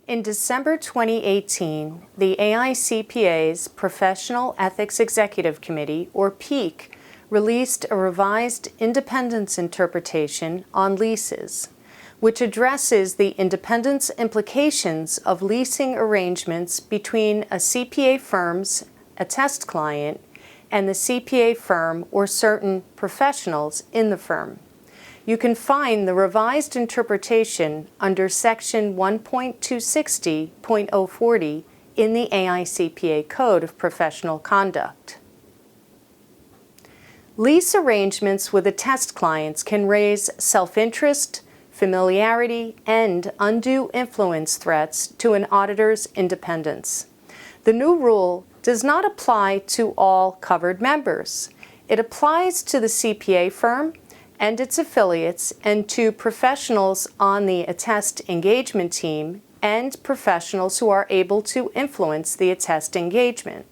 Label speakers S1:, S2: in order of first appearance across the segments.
S1: In December 2018, the AICPA's Professional Ethics Executive Committee, or PEEC, released a revised independence interpretation on leases, which addresses the independence implications of leasing arrangements between a CPA firm's attest client and the CPA firm or certain professionals in the firm. You can find the revised interpretation under Section 1.260.040 in the AICPA Code of Professional Conduct. Lease arrangements with attest clients can raise self-interest, familiarity, and undue influence threats to an auditor's independence. The new rule does not apply to all covered members. It applies to the CPA firm and its affiliates and to professionals on the attest engagement team and professionals who are able to influence the attest engagement.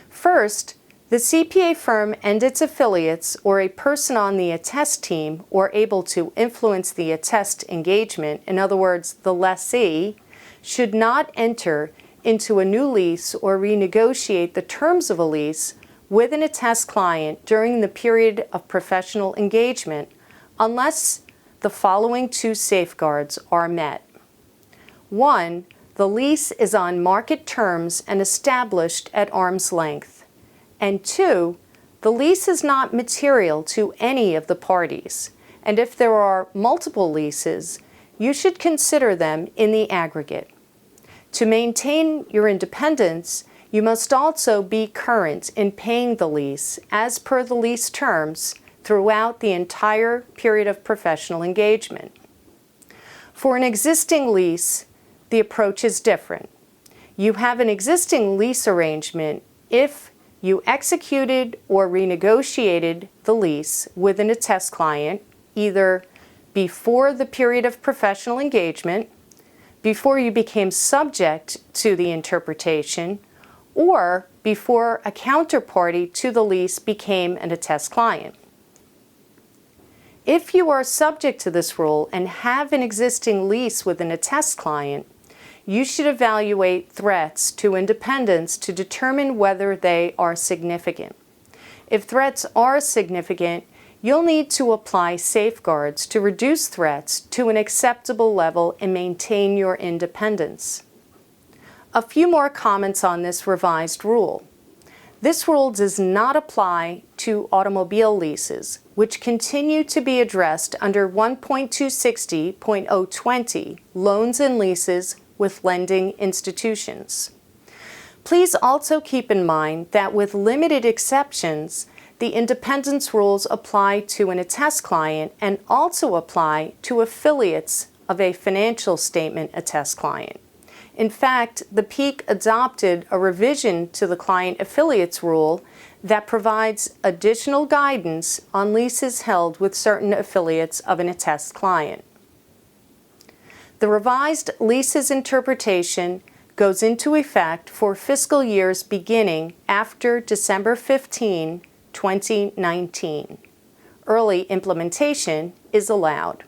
S1: First, the CPA firm and its affiliates or a person on the attest team or able to influence the attest engagement, in other words, the lessee, should not enter into a new lease or renegotiate the terms of a lease with an attest client during the period of professional engagement unless the following two safeguards are met. 1. The lease is on market terms and established at arm's length. And 2. The lease is not material to any of the parties. And if there are multiple leases, you should consider them in the aggregate. To maintain your independence, you must also be current in paying the lease as per the lease terms throughout the entire period of professional engagement. For an existing lease, the approach is different. You have an existing lease arrangement if you executed or renegotiated the lease with an attest client either before the period of professional engagement, before you became subject to the interpretation, or before a counterparty to the lease became an attest client. If you are subject to this rule and have an existing lease with an attest client, you should evaluate threats to independence to determine whether they are significant. If threats are significant, you'll need to apply safeguards to reduce threats to an acceptable level and maintain your independence. A few more comments on this revised rule. This rule does not apply to automobile leases, which continue to be addressed under 1.260.020, loans and leases with lending institutions. Please also keep in mind that with limited exceptions, the independence rules apply to an attest client and also apply to affiliates of a financial statement attest client. In fact, the PEEC adopted a revision to the client affiliates rule that provides additional guidance on leases held with certain affiliates of an attest client. The revised leases interpretation goes into effect for fiscal years beginning after December 15, 2019. Early implementation is allowed.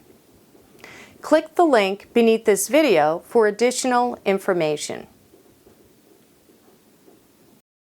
S1: Click the link beneath this video for additional information.